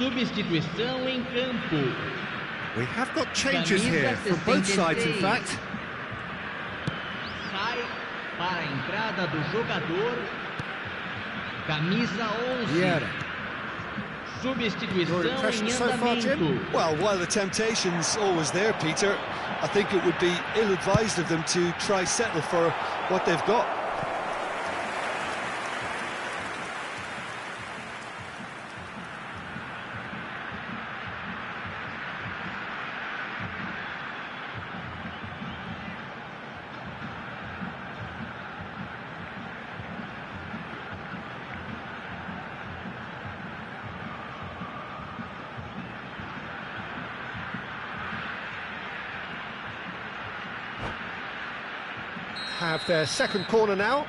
Substituição em campo. We have got changes here from both sides, in fact. Sai para a entrada do jogador. Camisa 11. Yeah. Substituição Your em impression so far, andamento. Jim? Well, while the temptation's always there, Peter, I think it would be ill-advised of them to try settle for what they've got. Have their second corner now.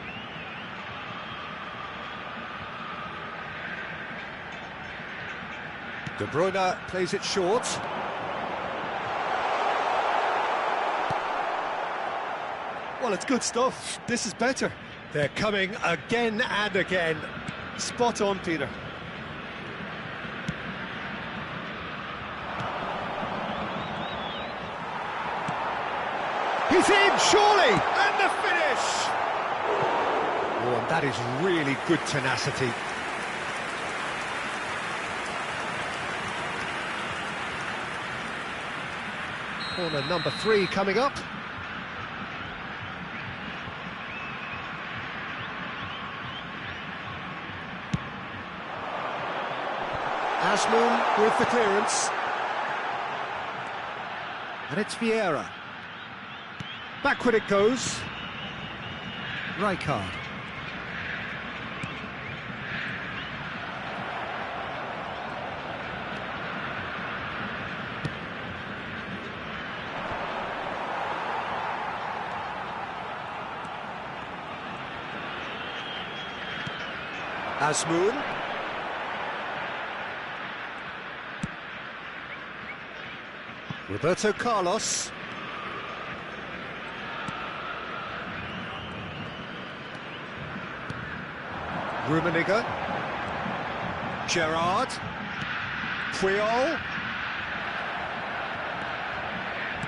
De Bruyne plays it short. Well, it's good stuff. This is better. They're coming again and again. Spot on, Peter. He's in, surely! And the finish! Oh, and that is really good tenacity. Corner number 3 coming up. Asmoon with the clearance. And it's Vieira. Backward it goes. Rijkaard. Asmoon. Roberto Carlos. Rummenigge. Gerrard. Puyol.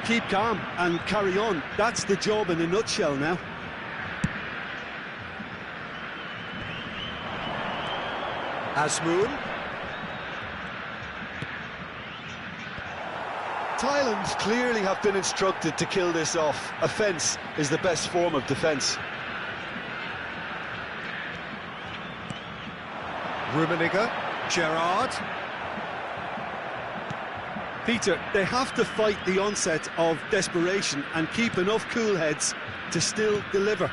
Keep calm and carry on. That's the job in a nutshell now. Asmoon. Thailand clearly have been instructed to kill this off. Offence is the best form of defence. Rummenigge. Gerrard. Peter, they have to fight the onset of desperation and keep enough cool heads to still deliver.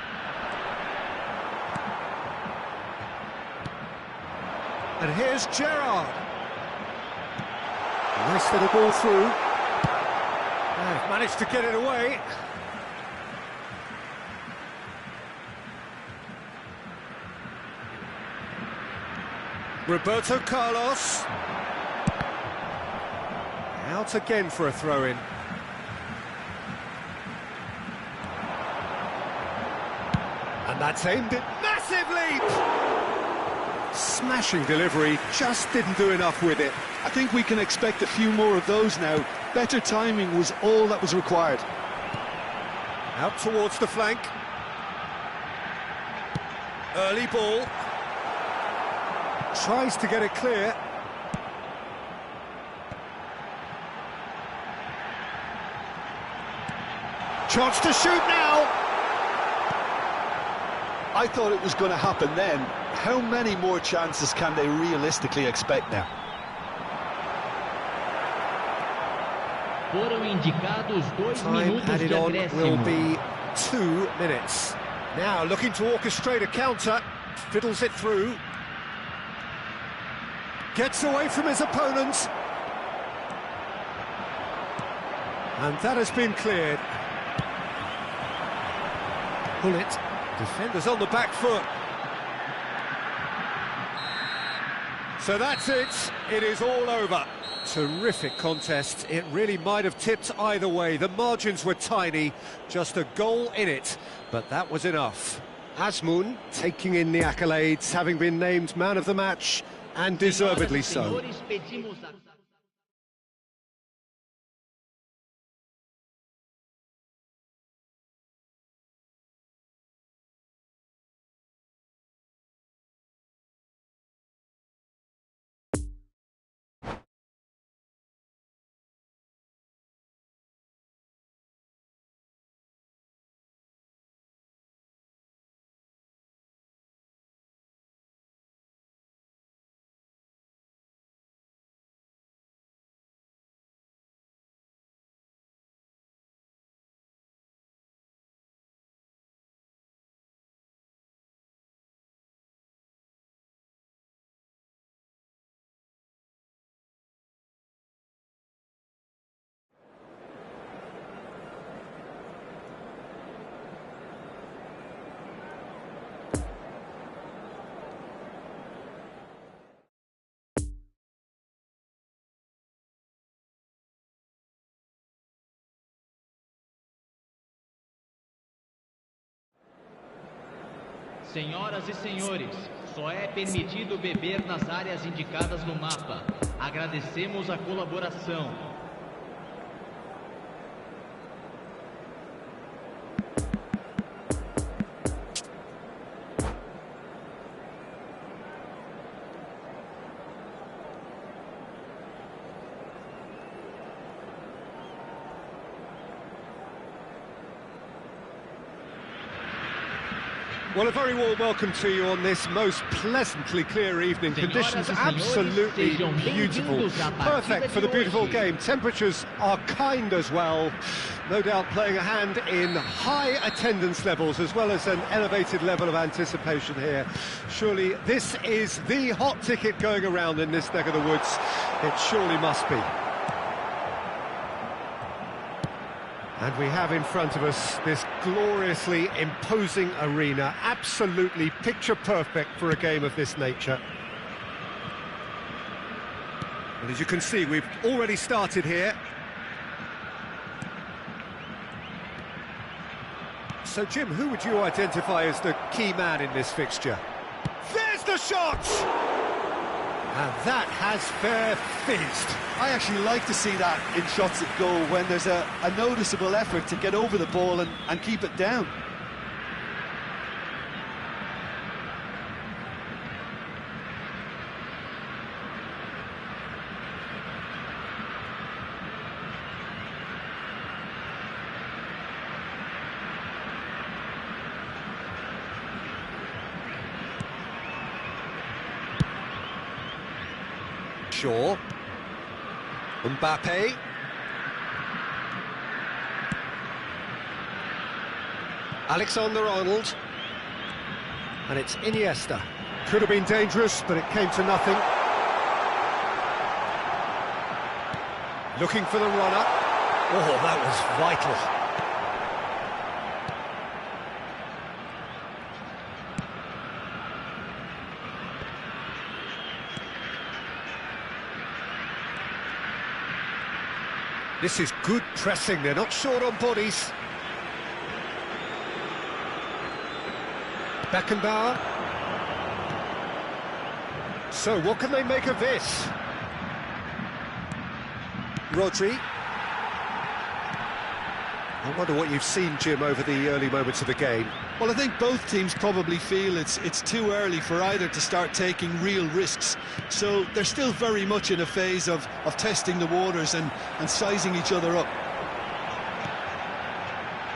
And here's Gerrard. Nice little ball through. They've managed to get it away. Roberto Carlos. Out again for a throw-in. And that's aimed at massive leap! Smashing delivery, just didn't do enough with it. I think we can expect a few more of those now. Better timing was all that was required. Out towards the flank. Early ball. Tries to get it clear. Chance to shoot now! I thought it was going to happen then. How many more chances can they realistically expect now? Foram indicados 2 Time minutos added de on will acréscimo. be 2 minutes. Now looking to orchestrate a counter, fiddles it through. Gets away from his opponent. And that has been cleared. Pull it. Defenders on the back foot. So that's it. It is all over. Terrific contest. It really might have tipped either way. The margins were tiny, just a goal in it, but that was enough. Asmoon taking in the accolades, having been named man of the match And deservedly so. Senhores, pedimos a... Senhoras e senhores, só é permitido beber nas áreas indicadas no mapa. Agradecemos a colaboração. Well, a very warm welcome to you on this most pleasantly clear evening. Conditions absolutely beautiful. Perfect for the beautiful game. Temperatures are kind as well. No doubt playing a hand in high attendance levels as well as an elevated level of anticipation here. Surely this is the hot ticket going around in this neck of the woods. It surely must be. And we have in front of us this gloriously imposing arena, absolutely picture perfect for a game of this nature. And as you can see, we've already started here. So, Jim, who would you identify as the key man in this fixture? There's the shot! And that has fair fizzed. I actually like to see that in shots at goal when there's a noticeable effort to get over the ball and keep it down. Shaw. Mbappe. Alexander-Arnold. And it's Iniesta. Could have been dangerous, but it came to nothing. Looking for the runner. Oh, that was vital. This is good pressing, they're not short on bodies. Beckenbauer. So, what can they make of this? Rodri. I wonder what you've seen, Jim, over the early moments of the game. Well, I think both teams probably feel it's too early for either to start taking real risks. So they're still very much in a phase of testing the waters and sizing each other up.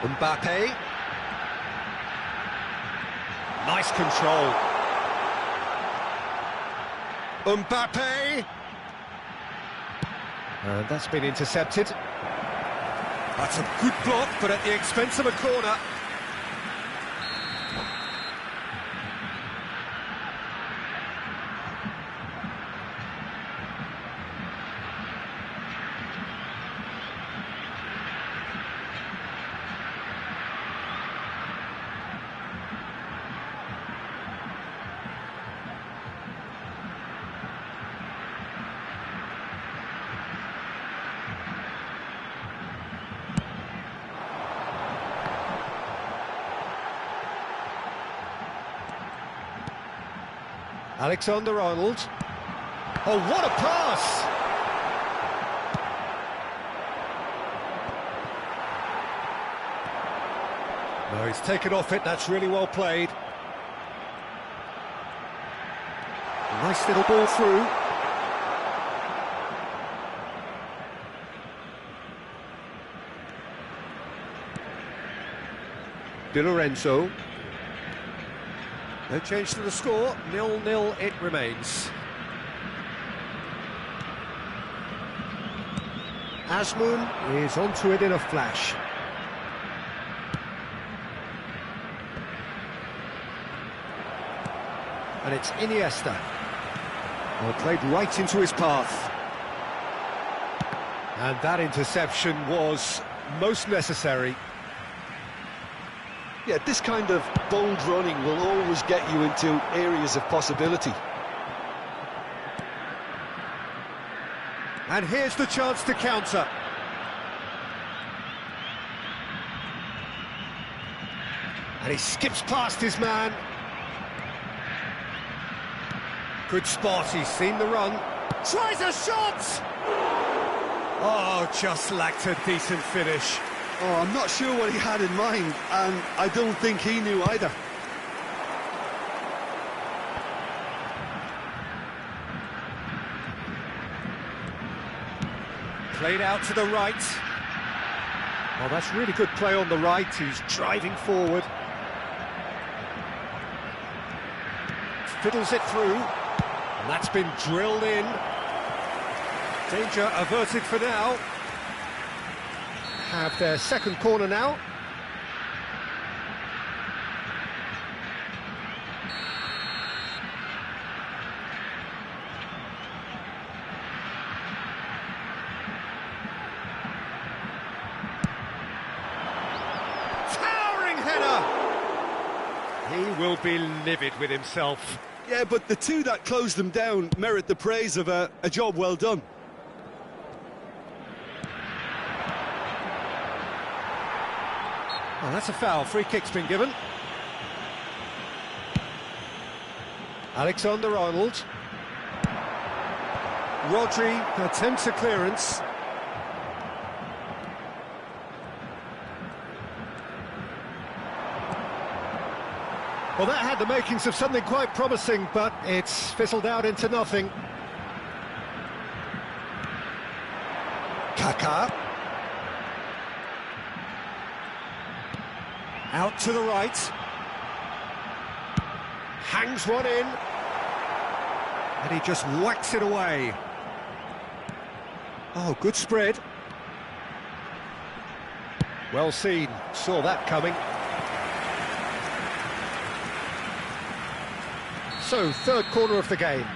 Mbappe. Nice control. Mbappe. And that's been intercepted. That's a good block, but at the expense of a corner. Alexander-Arnold. Oh, what a pass! No, he's taken off it, that's really well played. Nice little ball through. Di Lorenzo. No change to the score, 0-0 it remains. Azmoun is onto it in a flash. And it's Iniesta. Well, played right into his path. And that interception was most necessary. Yeah, this kind of bold running will always get you into areas of possibility. And here's the chance to counter. And he skips past his man. Good spot, he's seen the run. Tries a shot! Oh, just lacked a decent finish. Oh, I'm not sure what he had in mind, and I don't think he knew either. Played out to the right. Oh, that's really good play on the right. He's driving forward. Fiddles it through. And that's been drilled in. Danger averted for now. Have their second corner now. Towering header! He will be livid with himself. Yeah, but the two that closed them down merit the praise of a job well done. Oh, that's a foul. Free kick's been given. Alexander-Arnold. Rodri attempts a clearance. Well, that had the makings of something quite promising, but it's fizzled out into nothing. Kaká. Out to the right. Hangs one in. And he just whacks it away. Oh, good spread. Well seen. Saw that coming. So, third corner of the game.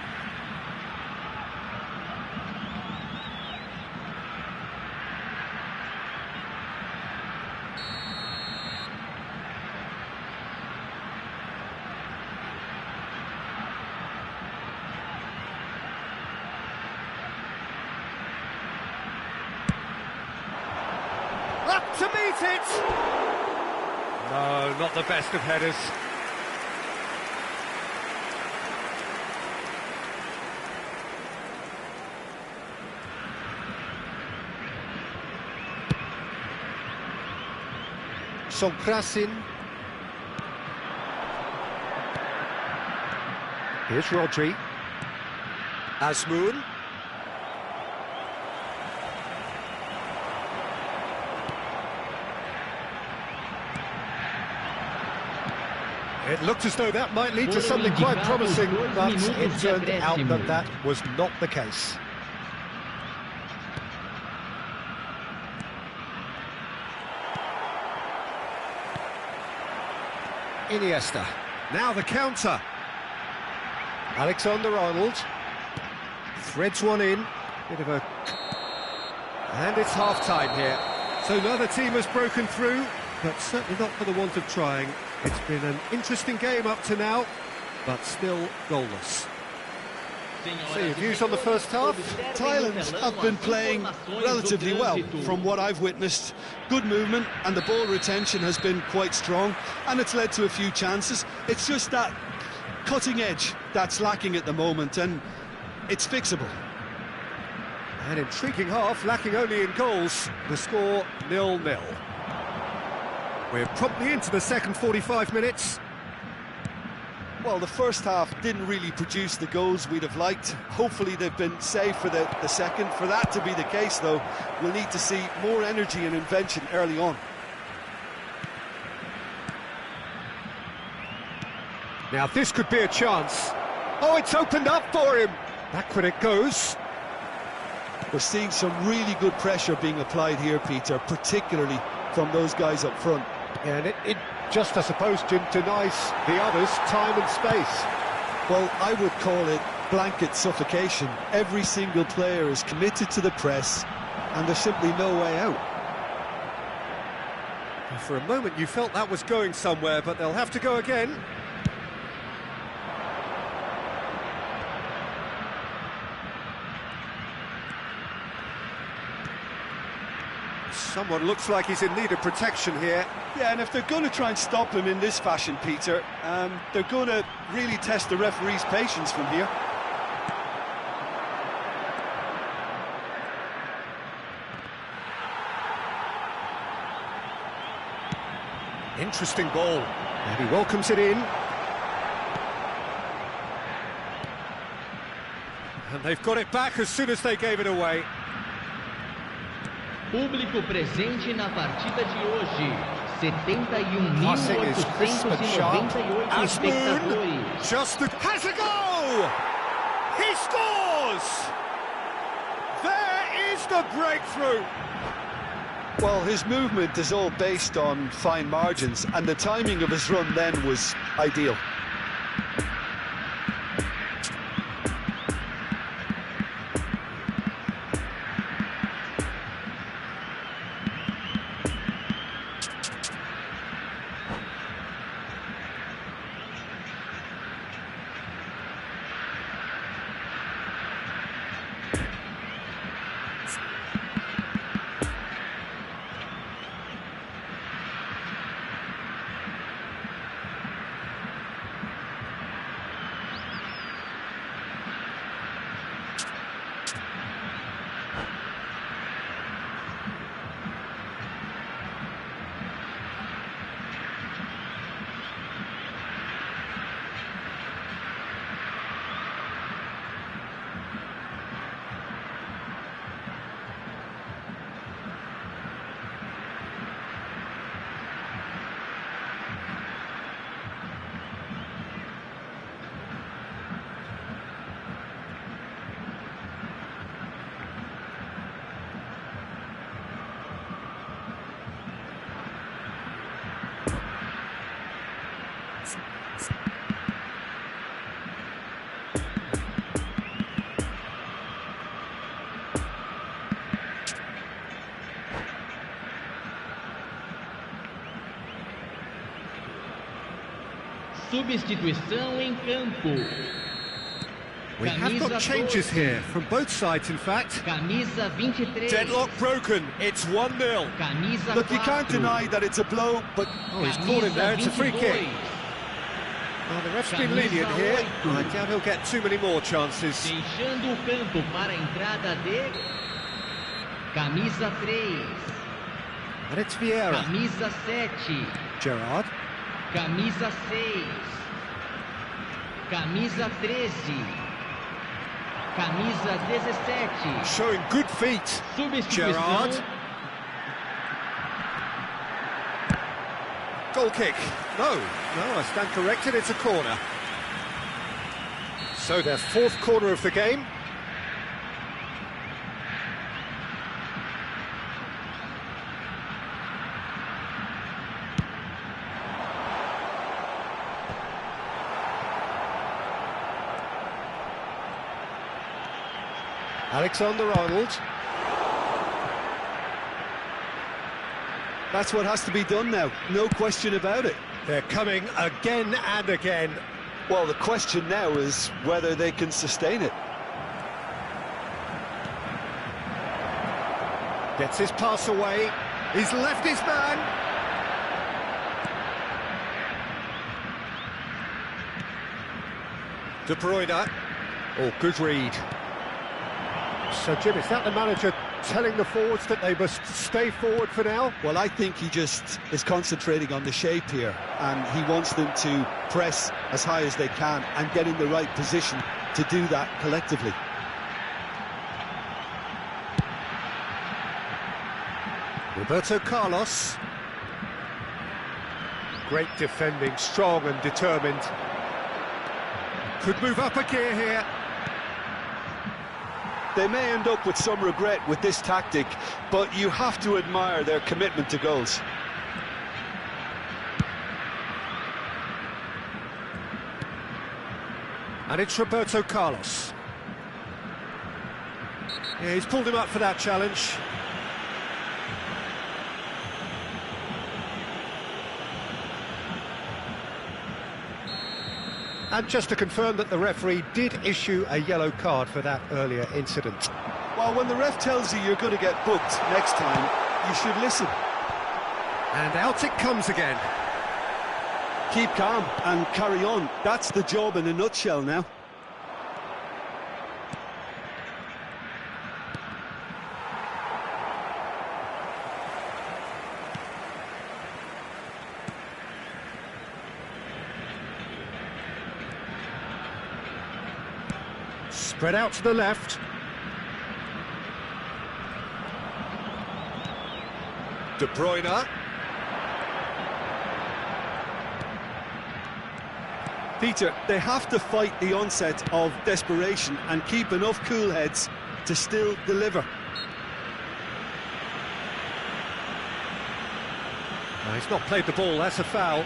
Up to meet it! No, not the best of headers. Sonkrasin. Here's Rodri. Azmoun. It looked as though that might lead to something quite promising, but it turned out that that was not the case. Iniesta. Now the counter. Alexander-Arnold. Threads one in. Bit of a... And it's half-time here. So neither team has broken through, but certainly not for the want of trying. It's been an interesting game up to now, but still goalless. So your views on the first half? Thailand have been playing relatively well from what I've witnessed. Good movement and the ball retention has been quite strong, and it's led to a few chances. It's just that cutting edge that's lacking at the moment, and it's fixable. An intriguing half, lacking only in goals. The score 0-0. We're promptly into the second 45 minutes. Well, the first half didn't really produce the goals we'd have liked. Hopefully they've been saved for the second. For that to be the case, though, we'll need to see more energy and invention early on. Now this could be a chance. Oh, it's opened up for him. Back when it goes. We're seeing some really good pressure being applied here, Peter, particularly from those guys up front. And it just, I suppose, Jim, denies the others time and space. Well, I would call it blanket suffocation. Every single player is committed to the press, and there's simply no way out. For a moment you felt that was going somewhere, but they'll have to go again. Someone looks like he's in need of protection here. Yeah, and if they're going to try and stop him in this fashion, Peter, they're going to really test the referee's patience from here. Interesting ball. And he welcomes it in. And they've got it back as soon as they gave it away. Público presente na partida de hoje, 71.898 espectadores. Just has a goal! He scores! There is the breakthrough! Well, his movement is all based on fine margins, and the timing of his run then was ideal. Substituição em campo. We have got changes here, from both sides in fact. Camisa 23. Deadlock broken, it's 1-0. Camisa Look, you 4. can't deny that it's a blow, but... Oh, he's caught him there, it's a free kick. Well, the ref's been lenient here. I doubt he'll get too many more chances. Deixando o campo para a entrada de... Camisa 3. And it's Vieira. Camisa 7. Gerard. Camisa 6. Camisa 13. Camisa 17. Showing good feet. Substituição. Gerard. Goal kick. No, I stand corrected, it's a corner. So their fourth corner of the game. Alexander-Arnold. That's what has to be done now, no question about it. They're coming again and again. Well, the question now is whether they can sustain it. Gets his pass away. He's left his man. De Bruyne. Oh, good read. So, Jim, is that the manager telling the forwards that they must stay forward for now? Well, I think he just is concentrating on the shape here, and he wants them to press as high as they can and get in the right position to do that collectively. Roberto Carlos. Great defending, strong and determined. Could move up a gear here. They may end up with some regret with this tactic, but you have to admire their commitment to goals. And it's Roberto Carlos. Yeah, he's pulled him up for that challenge. And just to confirm that the referee did issue a yellow card for that earlier incident. Well, when the ref tells you you're going to get booked next time, you should listen. And out it comes again. Keep calm and carry on. That's the job in a nutshell now. Spread out to the left. De Bruyne. Peter, they have to fight the onset of desperation and keep enough cool heads to still deliver. No, he's not played the ball, that's a foul.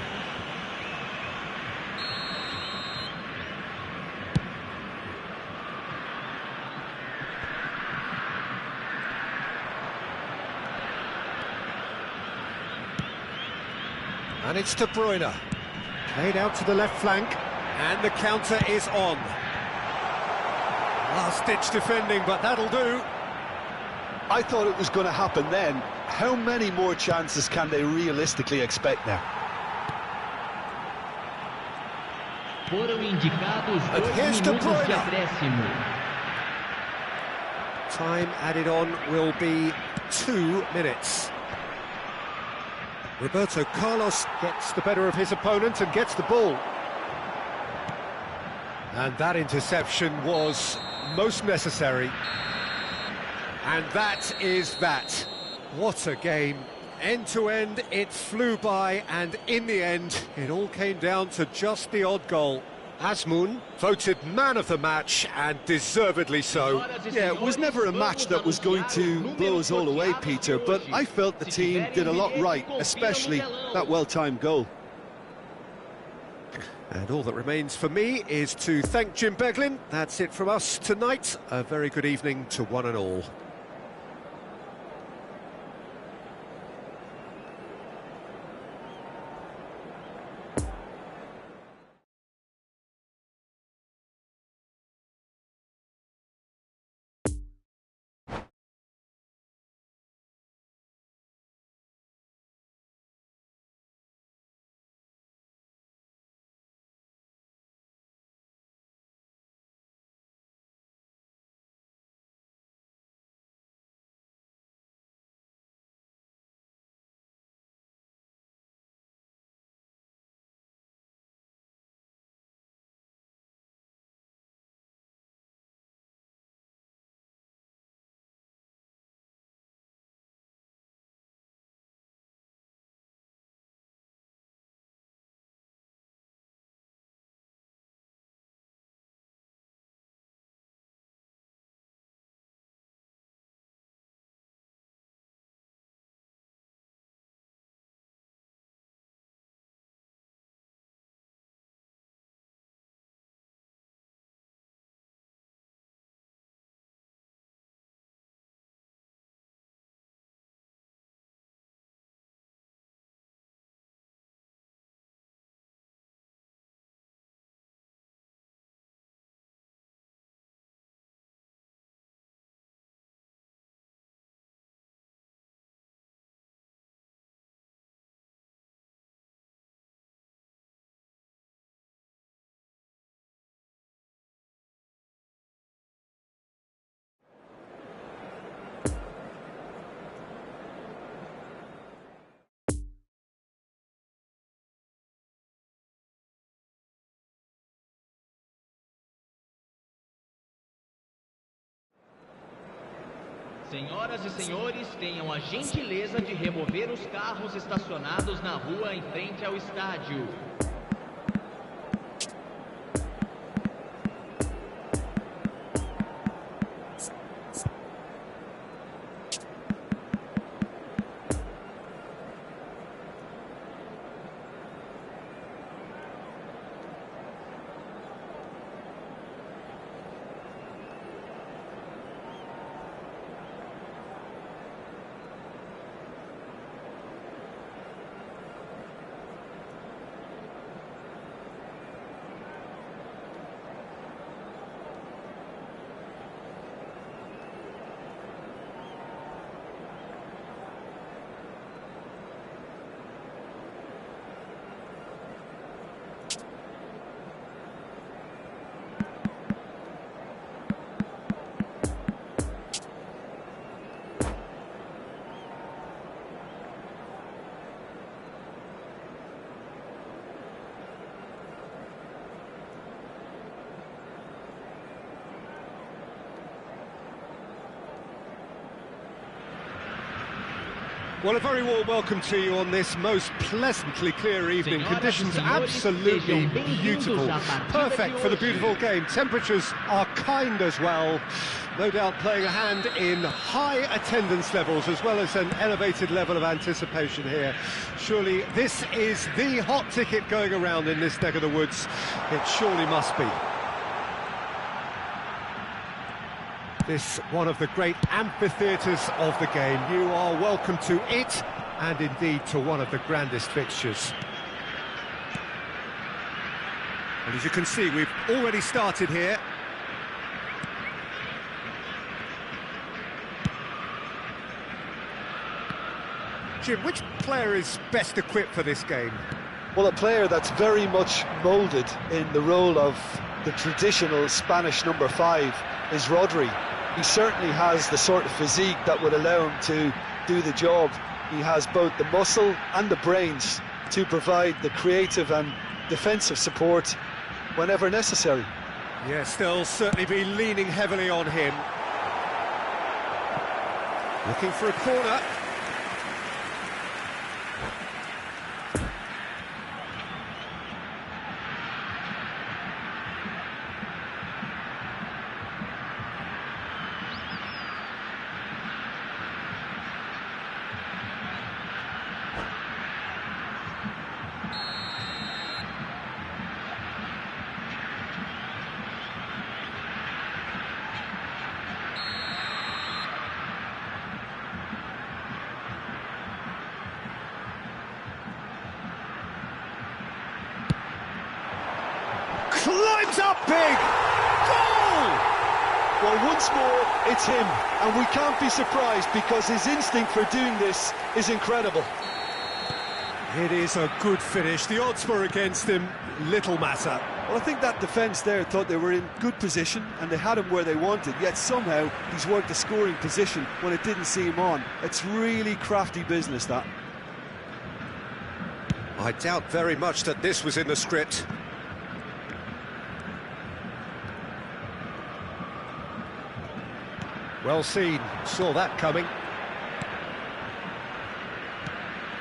And it's De Bruyne. Played out to the left flank. And the counter is on. Last-ditch defending, but that'll do. I thought it was going to happen then. How many more chances can they realistically expect now? Foram indicados 2 here's De minutos de Bruyne. acréscimo. Time added on will be 2 minutes. Roberto Carlos gets the better of his opponent and gets the ball. And that interception was most necessary. And that is that. What a game. End to end, it flew by, and in the end, it all came down to just the odd goal. Azmoun voted man of the match, and deservedly so. Yeah, it was never a match that was going to blow us all away, Peter, but I felt the team did a lot right, especially that well-timed goal. And all that remains for me is to thank Jim Beglin. That's it from us tonight. A very good evening to one and all. Senhoras e senhores, tenham a gentileza de remover os carros estacionados na rua em frente ao estádio. Well, a very warm welcome to you on this most pleasantly clear evening. Conditions absolutely beautiful, perfect for the beautiful game. Temperatures are kind as well. No doubt playing a hand in high attendance levels as well as an elevated level of anticipation here. Surely this is the hot ticket going around in this neck of the woods. It surely must be. This one of the great amphitheatres of the game. You are welcome to it, and indeed to one of the grandest fixtures. And as you can see, we've already started here. Jim, which player is best equipped for this game? Well, a player that's very much moulded in the role of the traditional Spanish number 5 is Rodri. He certainly has the sort of physique that would allow him to do the job. He has both the muscle and the brains to provide the creative and defensive support whenever necessary. Yes, they'll certainly be leaning heavily on him. Looking for a corner. Climbs up big! Goal! Well, once more, it's him, and we can't be surprised because his instinct for doing this is incredible. It is a good finish. The odds were against him, little matter. Well, I think that defence there thought they were in good position and they had him where they wanted, yet somehow he's worked a scoring position when it didn't see him on. It's really crafty business, that. I doubt very much that this was in the script. Well seen, saw that coming.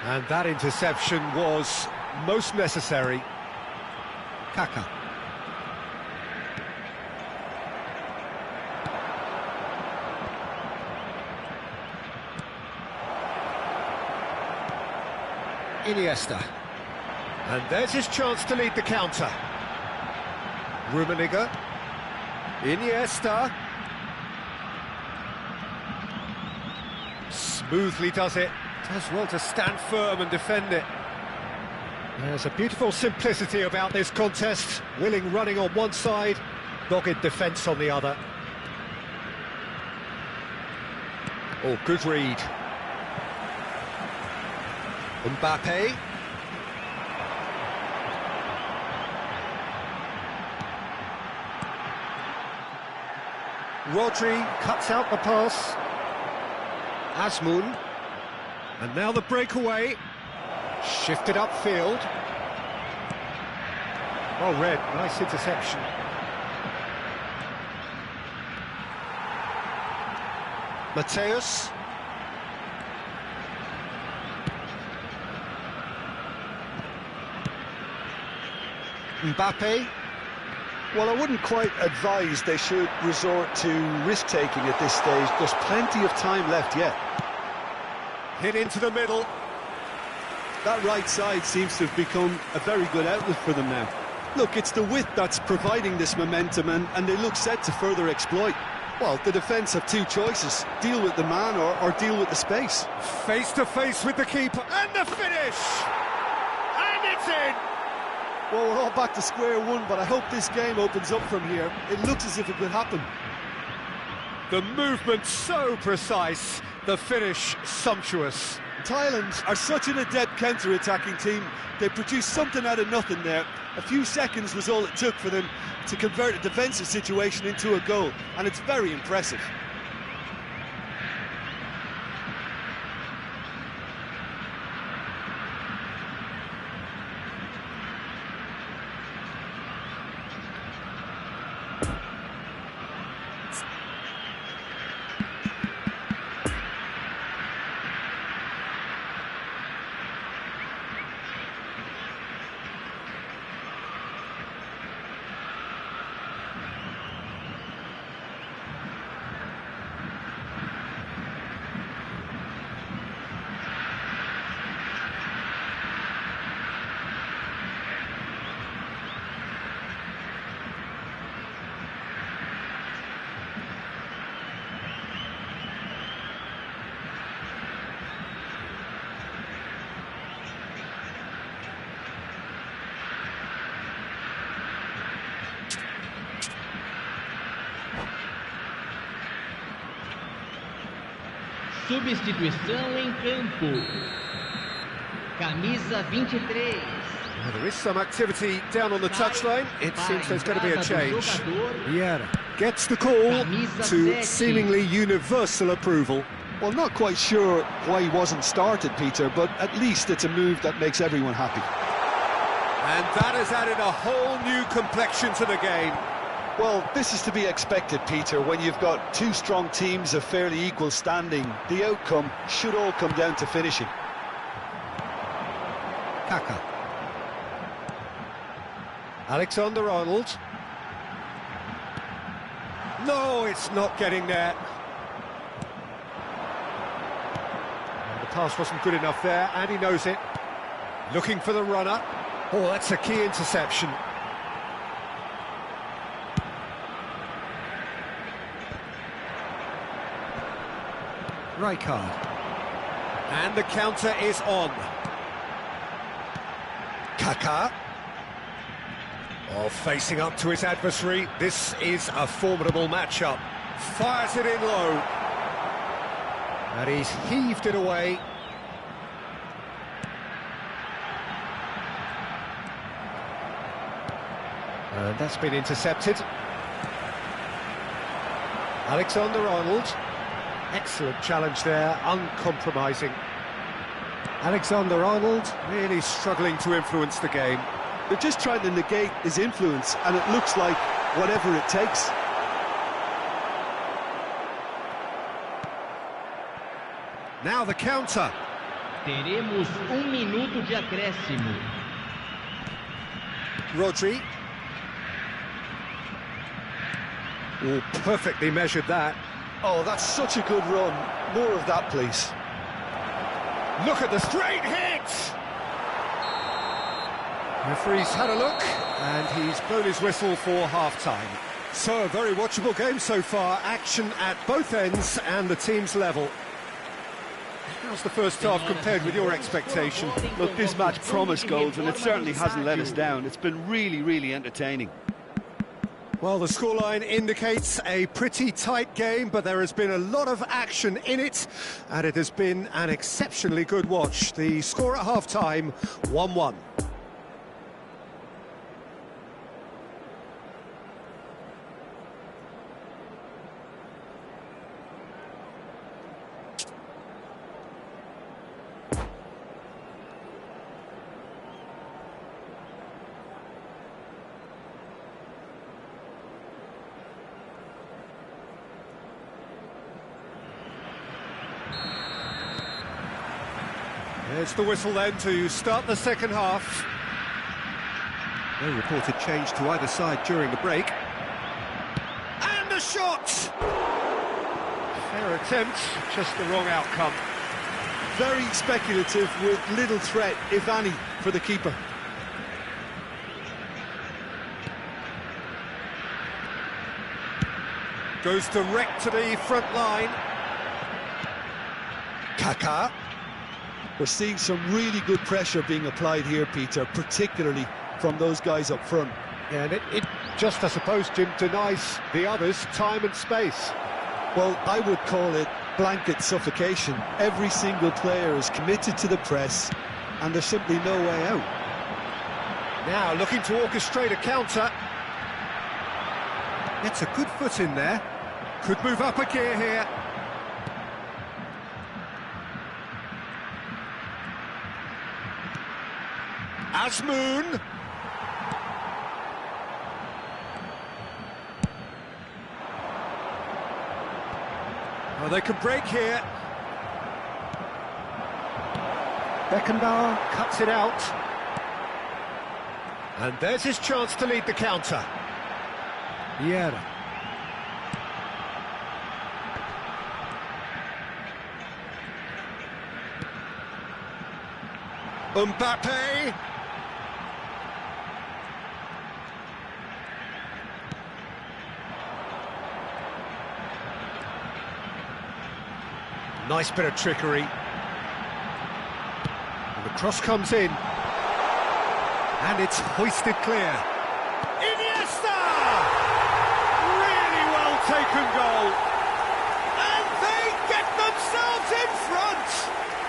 And that interception was most necessary. Kaka. Iniesta. And there's his chance to lead the counter. Rummenigge. Iniesta. Smoothly does it. Does well to stand firm and defend it. There's a beautiful simplicity about this contest. Willing running on one side, dogged defence on the other. Oh, good read. Mbappe. Rodri cuts out the pass. Azmoun. And now the breakaway. Shifted upfield. Well read, nice interception. Mateus. Mbappe. Well, I wouldn't quite advise they should resort to risk-taking at this stage. There's plenty of time left yet. Hit into the middle. That right side seems to have become a very good outlet for them now. Look, it's the width that's providing this momentum, and they look set to further exploit. Well, the defence have two choices: deal with the man or deal with the space. Face to face with the keeper, and the finish! And it's in! Well, we're all back to square one, but I hope this game opens up from here. It looks as if it could happen. The movement so precise, the finish sumptuous. Thailand are such an adept counter-attacking team. They produced something out of nothing there. A few seconds was all it took for them to convert a defensive situation into a goal, and it's very impressive. Substituição em campo. Camisa 23. Well, there is some activity down on the touchline. It seems there's going to be a change. Vieira gets the call to seemingly universal approval. Well, not quite sure why he wasn't started, Peter, but at least it's a move that makes everyone happy. And that has added a whole new complexion to the game. Well, this is to be expected, Peter. When you've got two strong teams of fairly equal standing, the outcome should all come down to finishing. Kaka. Alexander-Arnold. No, it's not getting there. The pass wasn't good enough there, and he knows it. Looking for the runner. Oh, that's a key interception. Rijkaard. And the counter is on. Kaka. Oh, facing up to his adversary. This is a formidable matchup. Fires it in low. And he's heaved it away. And that's been intercepted. Alexander-Arnold. Excellent challenge there, uncompromising. Alexander-Arnold really struggling to influence the game. They're just trying to negate his influence, and it looks like whatever it takes. Now the counter. Teremos minuto de acréscimo. Rodri. Oh, perfectly measured that. Oh, that's such a good run. More of that, please. Look at the straight hit! Referee's had a look, and he's blown his whistle for half-time. So, a very watchable game so far. Action at both ends and the team's level. How's the first half compared with your expectation? Look, this match promised goals, and it certainly hasn't let us down. It's been really, really entertaining. Well, the scoreline indicates a pretty tight game, but there has been a lot of action in it, and it has been an exceptionally good watch. The score at half-time, 1-1. There's the whistle then to start the second half. No reported change to either side during the break. And a shot! Fair attempt, just the wrong outcome. Very speculative with little threat, if any, for the keeper. Goes direct to the front line. Kaká. We're seeing some really good pressure being applied here, Peter, particularly from those guys up front. Yeah, and it just, I suppose, Jim, denies the others time and space. Well, I would call it blanket suffocation. Every single player is committed to the press, and there's simply no way out. Now looking to orchestrate a counter. Gets a good foot in there. Could move up a gear here. Azmoun. Oh, they can break here. Beckenbauer cuts it out. And there's his chance to lead the counter. Vieira. Mbappe. Nice bit of trickery. And the cross comes in. And it's hoisted clear. Iniesta! Really well taken goal. And they get themselves in front.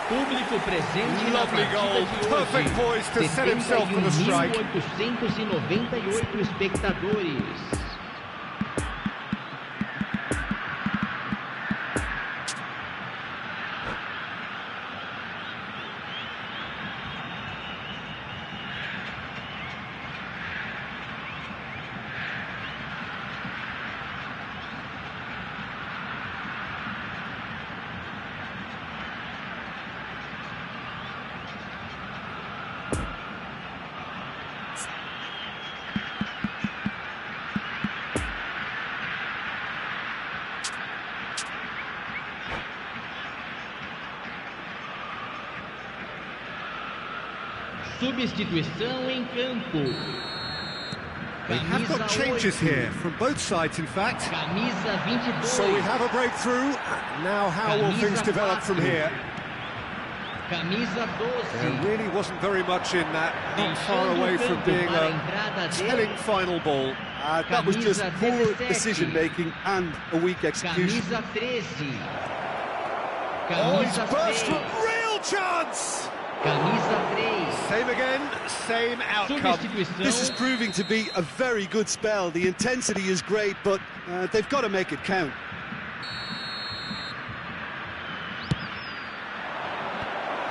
Público presente na Lovely goal. partida de Perfect hoje. poise to set himself for the strike. 71.898 espectadores. Substituição em campo. We have got changes here, from both sides in fact. Camisa 22. So we have a breakthrough. Now how will things develop from here? Camisa 12. There really wasn't very much in that, not far away from being a telling final ball. That was just poor decision-making and a weak execution. Camisa 13. Oh, he's Camisa burst 3. from real chance! Camisa 3. Same again, same outcome. This is proving to be a very good spell. The intensity is great, but they've got to make it count.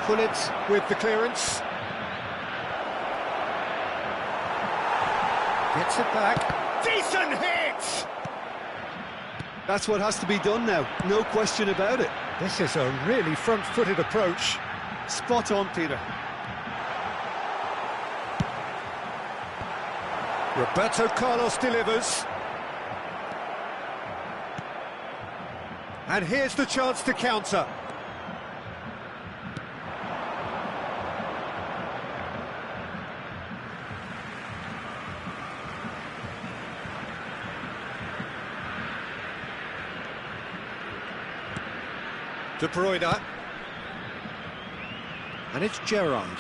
Gullit with the clearance. Gets it back. Decent hit! That's what has to be done now, no question about it. This is a really front-footed approach. Spot on, Peter. Roberto Carlos delivers. And here's the chance to counter. De Bruyne. And it's Gerrard.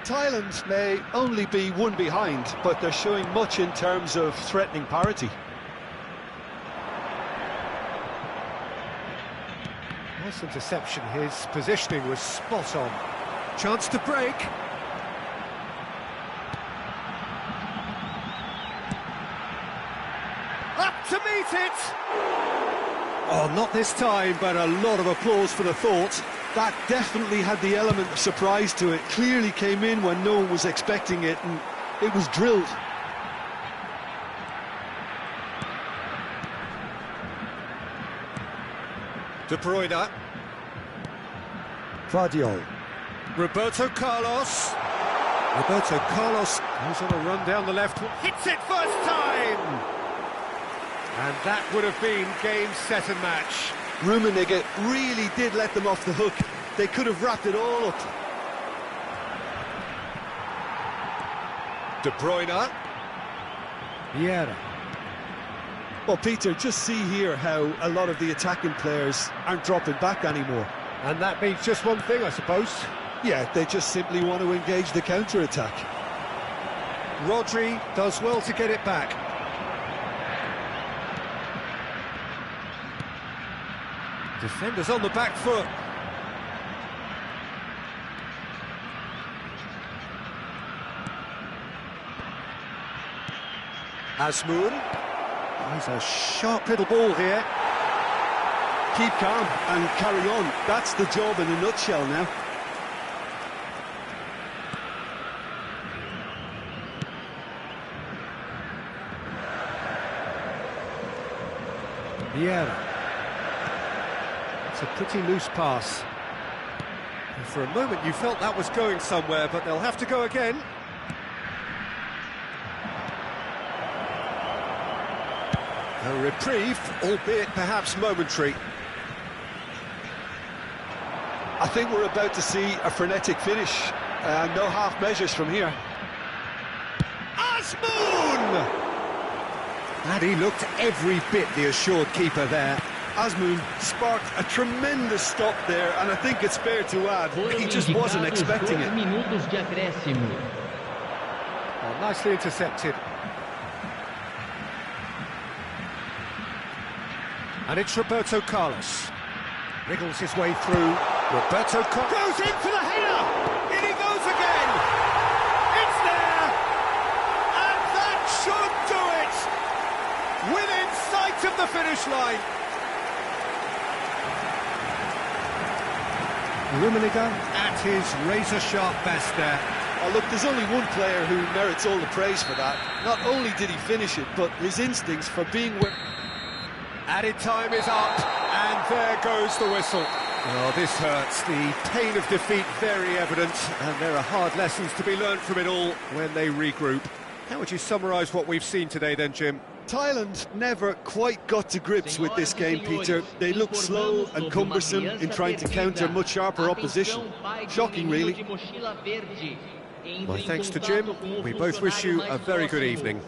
Thailand may only be one behind, but they're showing much in terms of threatening parity. Nice interception, his positioning was spot on. Chance to break. Up to meet it! Oh, not this time, but a lot of applause for the thought. That definitely had the element of surprise to it. Clearly came in when no one was expecting it, and it was drilled. De Bruyne. Vardiol. Roberto Carlos. Roberto Carlos goes on a run down the left, hits it first time! And that would have been game, set and match. Rummenigge really did let them off the hook. They could have wrapped it all up. De Bruyne. Vieira. Well, Peter, just see here how a lot of the attacking players aren't dropping back anymore. And that means just one thing, I suppose. Yeah, they just simply want to engage the counter-attack. Rodri does well to get it back. Defenders on the back foot. Azmoun. He's a sharp little ball here. Keep calm and carry on. That's the job in a nutshell now. Vieira. It's a pretty loose pass. And for a moment you felt that was going somewhere, but they'll have to go again. A reprieve, albeit perhaps momentary. I think we're about to see a frenetic finish. No half measures from here. Azmoun! And he looked every bit the assured keeper there. Azmoun sparked a tremendous stop there, and I think it's fair to add, he just wasn't expecting it. Oh, nicely intercepted. And it's Roberto Carlos. Wriggles his way through. Roberto Carlos goes in for the header! In he goes again! It's there! And that should do it! Within sight of the finish line. Rummenigge at his razor-sharp best there. Oh, look, there's only one player who merits all the praise for that. Not only did he finish it, but his instincts for being where... Added time is up, and there goes the whistle. Oh, this hurts. The pain of defeat very evident, and there are hard lessons to be learned from it all when they regroup. How would you summarise what we've seen today then, Jim? Thailand never quite got to grips with this game, Peter. They looked slow and cumbersome in trying to counter much sharper opposition. Shocking, really. My thanks to Jim. We both wish you a very good evening.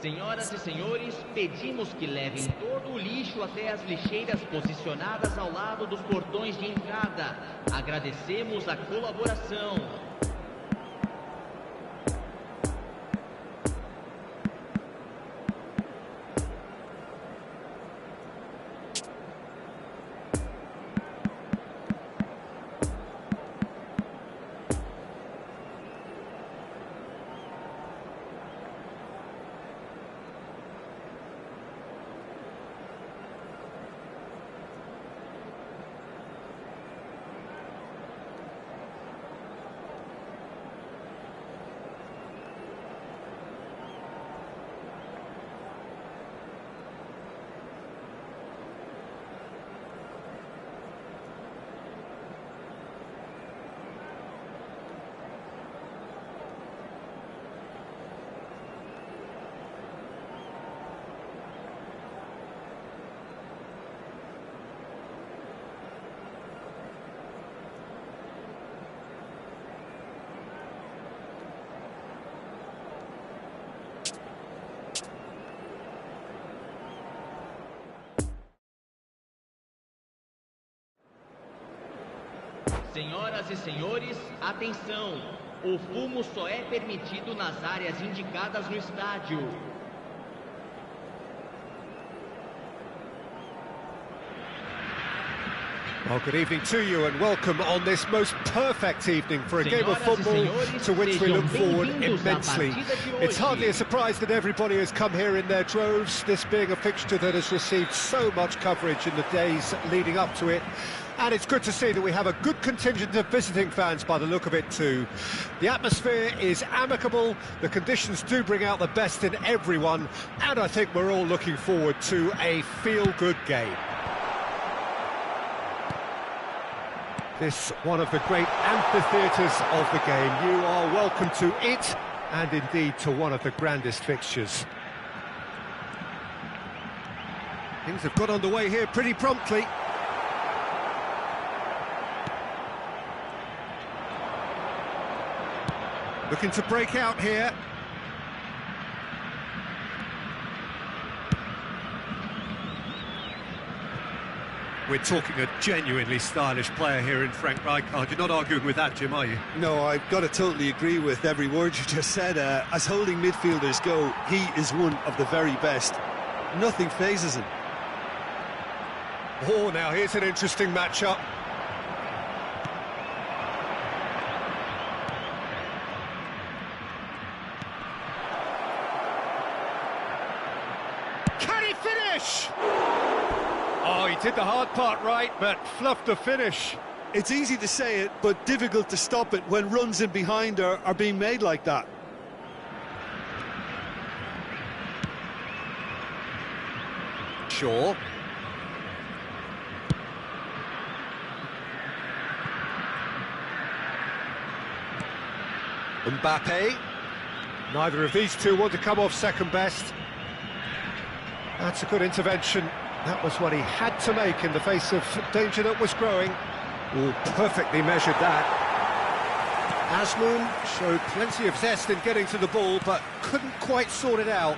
Senhoras e senhores, pedimos que levem todo o lixo até as lixeiras posicionadas ao lado dos portões de entrada. Agradecemos a colaboração. Senhoras e senhores, atenção! O fumo só é permitido nas áreas indicadas no estádio. Well, good evening to you and welcome on this most perfect evening for a game of football to which we look forward immensely. It's hardly a surprise that everybody has come here in their droves, this being a fixture that has received so much coverage in the days leading up to it. And it's good to see that we have a good contingent of visiting fans by the look of it too. The atmosphere is amicable, the conditions do bring out the best in everyone, and I think we're all looking forward to a feel-good game. This one of the great amphitheatres of the game. You are welcome to it, and indeed to one of the grandest fixtures. Things have got underway here pretty promptly. Looking to break out here. We're talking a genuinely stylish player here in Frank Rijkaard. You're not arguing with that, Jim, are you? No, I've got to totally agree with every word you just said. As holding midfielders go, he is one of the very best. Nothing phases him. Oh, now here's an interesting matchup. Can he finish? Oh, he did the hard part right, but fluffed the finish. It's easy to say it, but difficult to stop it when runs in behind are being made like that. Shaw. Mbappe. Neither of these two want to come off second best. That's a good intervention. That was what he had to make in the face of danger that was growing. Oh, perfectly measured that. Asmoon showed plenty of zest in getting to the ball, but couldn't quite sort it out.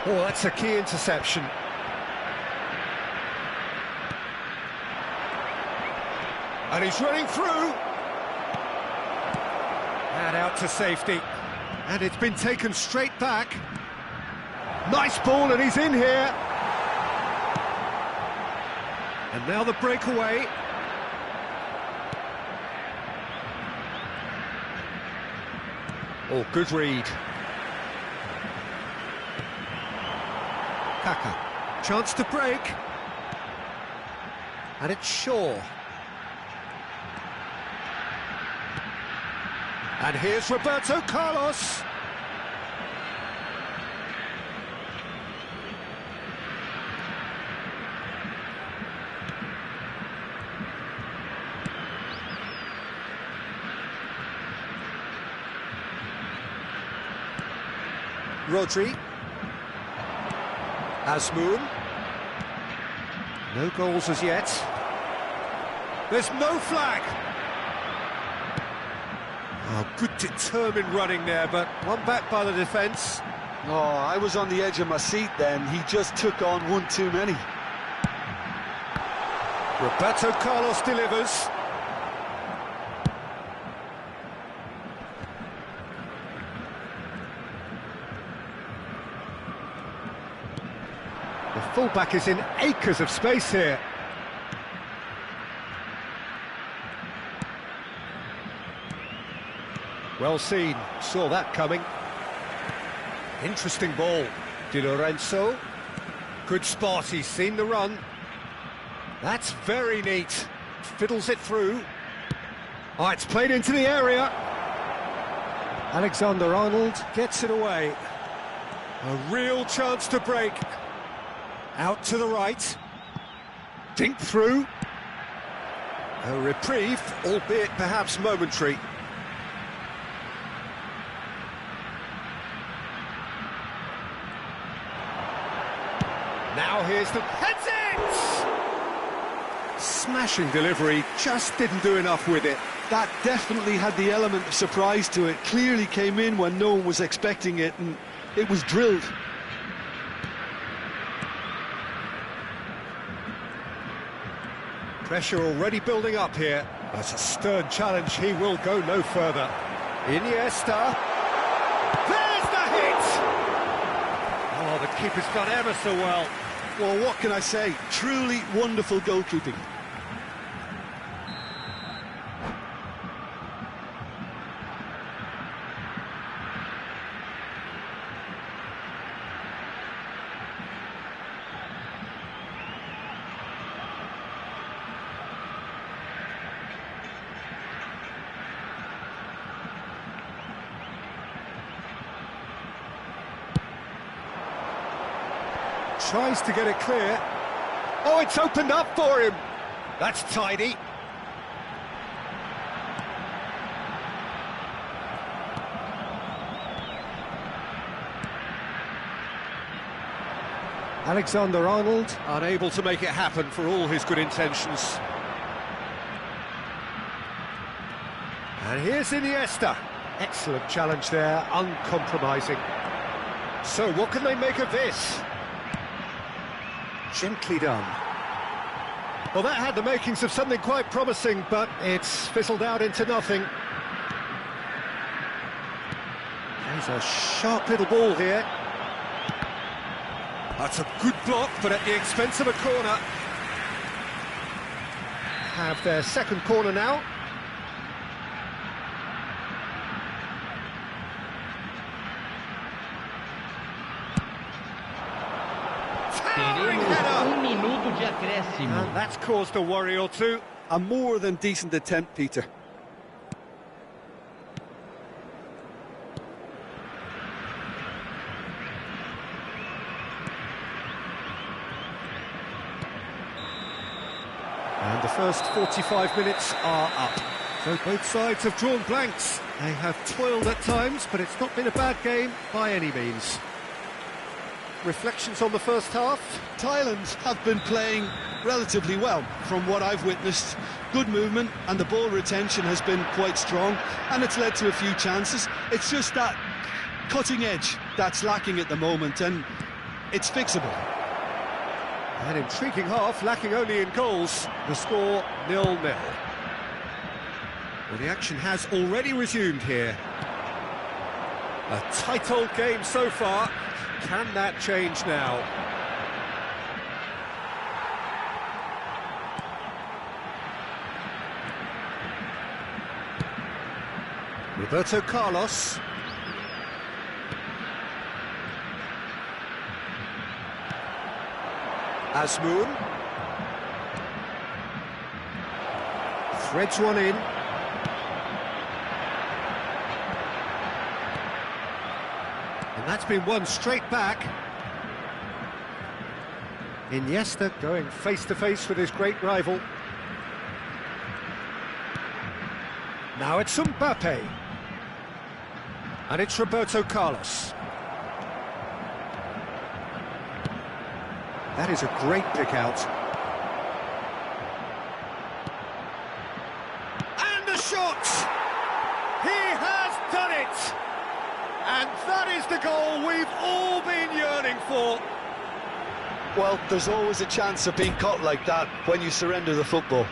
Oh, that's a key interception. And he's running through. And out to safety. And it's been taken straight back. Nice ball, and he's in here. And now the breakaway. Oh, good read. Kaka. Chance to break. And it's Shaw. And here's Roberto Carlos. Rodri. Asmoon. No goals as yet. There's no flag. Oh, good determined running there, but one back by the defence. Oh, I was on the edge of my seat then. He just took on one too many. Roberto Carlos delivers. The fullback is in acres of space here. Well seen, saw that coming. Interesting ball. Di Lorenzo. Good spot, he's seen the run. That's very neat. Fiddles it through. Oh, it's played into the area. Alexander-Arnold gets it away. A real chance to break. Out to the right. Dink through. A reprieve, albeit perhaps momentary. Now here's the... Heads it! Smashing delivery, just didn't do enough with it. That definitely had the element of surprise to it. Clearly came in when no one was expecting it, and it was drilled. Pressure already building up here. That's a stern challenge, he will go no further. Iniesta. There's the hit! Oh, the keeper's done ever so well. Well, what can I say? Truly wonderful goalkeeping. Tries to get it clear. Oh, it's opened up for him. That's tidy. Alexander-Arnold unable to make it happen for all his good intentions. And here's Iniesta. Excellent challenge there, uncompromising. So what can they make of this? Gently done. Well, that had the makings of something quite promising, but it's fizzled out into nothing. There's a sharp little ball here. That's a good block, but at the expense of a corner. Have their second corner now. Teremos minuto de acréscimo. And that's caused a worry or two. A more than decent attempt, Peter. And the first 45 minutes are up. So both sides have drawn blanks. They have toiled at times, but it's not been a bad game by any means. Reflections on the first half? Thailand have been playing relatively well from what I've witnessed. Good movement, and the ball retention has been quite strong, and it's led to a few chances. It's just that cutting edge that's lacking at the moment, and it's fixable. An intriguing half, lacking only in goals. The score 0-0. Well, the action has already resumed here. A tight old game so far. Can that change now? Roberto Carlos. Asmoon. Threads one in. And that's been won straight back. Iniesta going face-to-face with his great rival. Now it's Mbappe. And it's Roberto Carlos. That is a great pick out. And a shot! He And that is the goal we've all been yearning for. Well, there's always a chance of being caught like that when you surrender the football.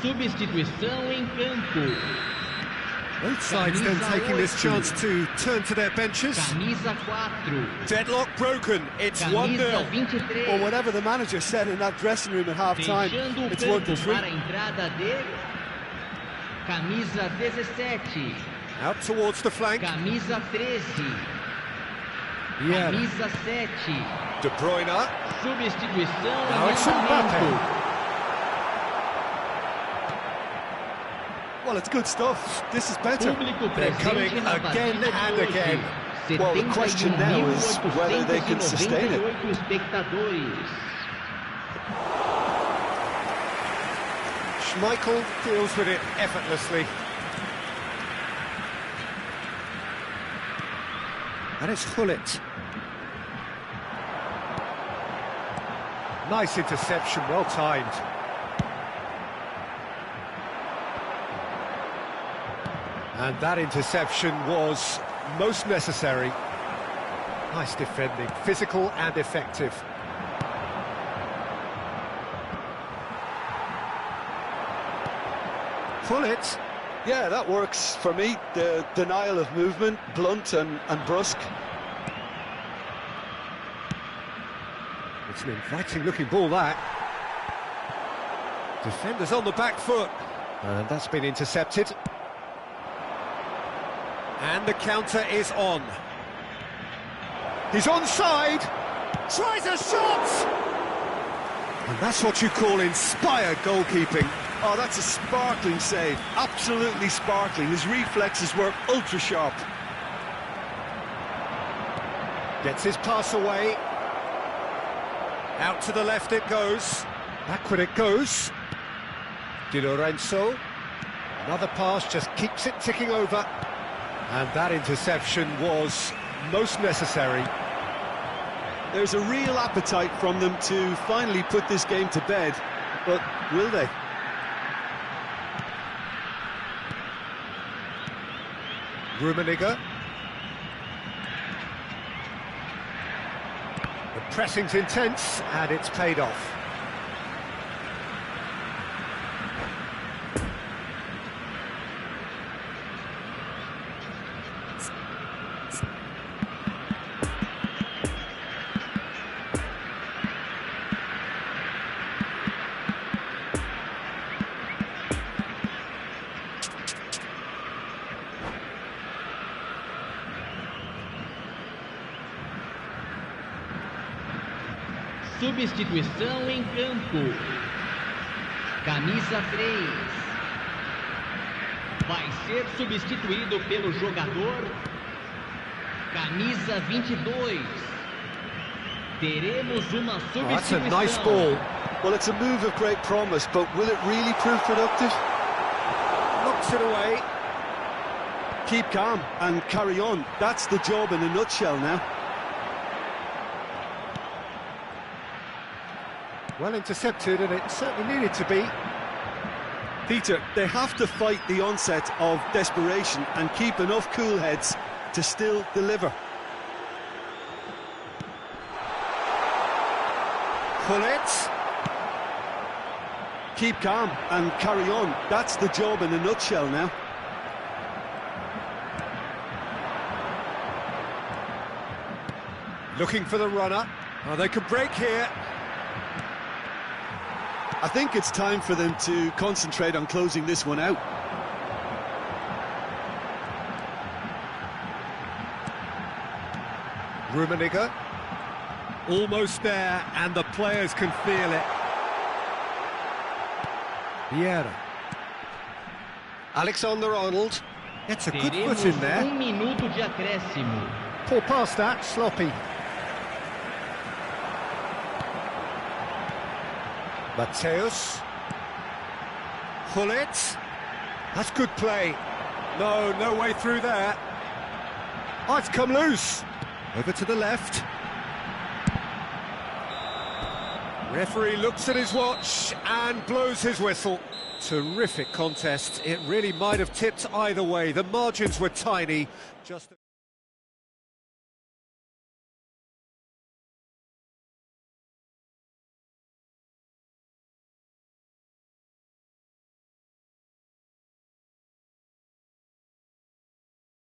Substituição em campo. Both sides then taking this chance to turn to their benches. Camisa 4. Deadlock broken, it's 1-0. 23. Well, whatever the manager said in that dressing room at half-time, it's worth the treat. Para a entrada de Camisa 17. Out towards the flank. Camisa 13. Yeah. Camisa 7. De Bruyne. Substituição Now em it's andamento. Mbappe. Well, it's good stuff. This is better. Público They're presente coming na again partida and de again. hoje. Well, the question now is whether they can sustain it. 71.898 espectadores. Schmeichel deals with it effortlessly. And it's Gullit. Nice interception, well timed. And that interception was most necessary. Nice defending, physical and effective. Gullit. Yeah, that works for me. The denial of movement, blunt and brusque. It's an inviting looking ball, that. Defenders on the back foot. And that's been intercepted. And the counter is on. He's onside. Tries a shot. And that's what you call inspired goalkeeping. Oh, that's a sparkling save. Absolutely sparkling. His reflexes were ultra sharp. Gets his pass away. Out to the left it goes. Backward it goes. Di Lorenzo. Another pass, just keeps it ticking over. And that interception was most necessary. There's a real appetite from them to finally put this game to bed, but will they? Rummenigge. The pressing's intense, and it's paid off. Substituição em campo. Camisa 3. Vai ser substituído pelo jogador Camisa 22. Teremos uma substituição. That's a nice ball. Well, it's a move of great promise, but will it really prove productive? Knocks it away. Keep calm and carry on. That's the job in a nutshell now. Well intercepted, and it certainly needed to be. Peter, they have to fight the onset of desperation and keep enough cool heads to still deliver. Gullit. Keep calm and carry on. That's the job in a nutshell now. Looking for the runner. Oh, they could break here. I think it's time for them to concentrate on closing this one out. Rummenigge. Almost there, and the players can feel it. Vieira. Alexander-Arnold. It's a good foot in there. Minuto de acréscimo. Poor pass that, sloppy. Mateus. Hullet. That's good play. No way through there. Oh, it's come loose. Over to the left. Referee looks at his watch and blows his whistle. Terrific contest. It really might have tipped either way. The margins were tiny. Just